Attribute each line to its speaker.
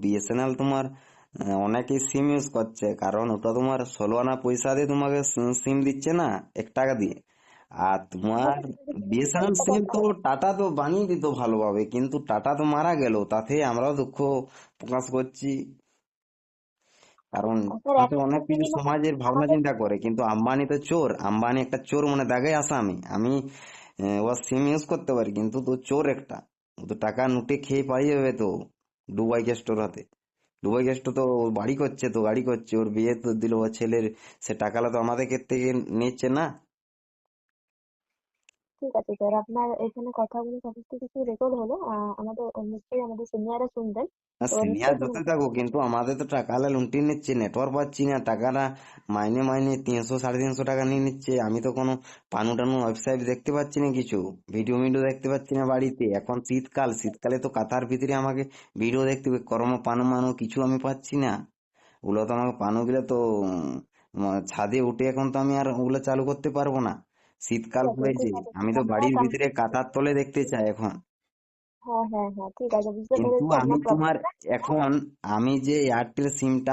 Speaker 1: BSNL তোমার অনেকেই SIM use করছে, কারণ ওটা তোমার 16 আনা পয়সা দিয়ে তোমাকে সিম দিচ্ছে না, 1 টাকা দিয়ে। আর তোমার বিএসএনএল সিম তো টাটা তো বানিয়ে দিত ভালোভাবে, কিন্তু টাটা তো মারা গেল, তাতে আমরাও দুঃখ প্রকাশ করছি। কারণ
Speaker 2: স্যার
Speaker 1: তাতে
Speaker 2: এখন
Speaker 1: অনেক কিছু
Speaker 2: থেকে মানে
Speaker 1: সমাজের ভাবনা
Speaker 2: আমাদের
Speaker 1: চিন্তা করে, কিন্তু আম্বানি তো চোর, আম্বানি একটা চোর, মানে দাগে আসামি। আমি ওর সিম ইউজ করতে পারি, কিন্তু তো চোর একটা। ও তো টাকা লুটে খেয়ে পালিয়ে যাবে তো দুবাই গেস্টোর হাতে। দুবাই গেস্ট তো ও বাড়ি করছে, তো গাড়ি করছে, ওর বিয়ে তো দিল ওর ছেলের, সে টাকাটা তো আমাদের থেকে নিচ্ছে না।
Speaker 2: ঠিক আছে স্যার, আপনার এখানে কথাগুলো সমস্ত কিছু রেকর্ড হলো, আমাদের নিশ্চয়ই আমাদের সিনিয়ররা শুনবেন।
Speaker 1: না,
Speaker 2: তো
Speaker 1: সিনিয়র
Speaker 2: নিশ্চয়ই কোনো
Speaker 1: যত
Speaker 2: উচিত
Speaker 1: থাকো,
Speaker 2: ব্যবস্থা
Speaker 1: কিন্তু আমাদের তো টাকা লুন্টি নিচ্ছে, নেটওয়ার্ক পাচ্ছি না, টাকাটা মাইনে মাইনে 300 সাড়ে 300 টাকা নিয়ে নিচ্ছে। আমি তো কোনো পানু টানু ওয়েবসাইট দেখতে পাচ্ছি না, কিছু ভিডিও মিডিও দেখতে পাচ্ছি না বাড়িতে। এখন শীতকাল, শীতকালে তো কাঁথার ভিতরে আমাকে ভিডিও দেখতে হবে, করম পানু মানু কিছু আমি পাচ্ছি না। ওগুলো তো আমাকে পানু গুলো তো ছাদে উঠে এখন তো আমি আর ওগুলো চালু করতে পারবো না,
Speaker 2: ঠিক
Speaker 1: শীতকাল
Speaker 2: আছে,
Speaker 1: পড়েছে।
Speaker 2: ঠিক আছে
Speaker 1: আমি
Speaker 2: স্যার,
Speaker 1: তো
Speaker 2: আপনার
Speaker 1: বাড়ির ভিতরে
Speaker 2: কমপ্লেন
Speaker 1: কাঁথার তলে দেখতে চাই এখন।
Speaker 2: হ্যাঁ হ্যাঁ হ্যাঁ, ঠিক আছে, বুঝতে
Speaker 1: কিন্তু
Speaker 2: পেরেছি
Speaker 1: আমি
Speaker 2: আপনার
Speaker 1: তোমার
Speaker 2: প্রবলেমটা।
Speaker 1: এখন, আমি যে এয়ারটেল সিমটা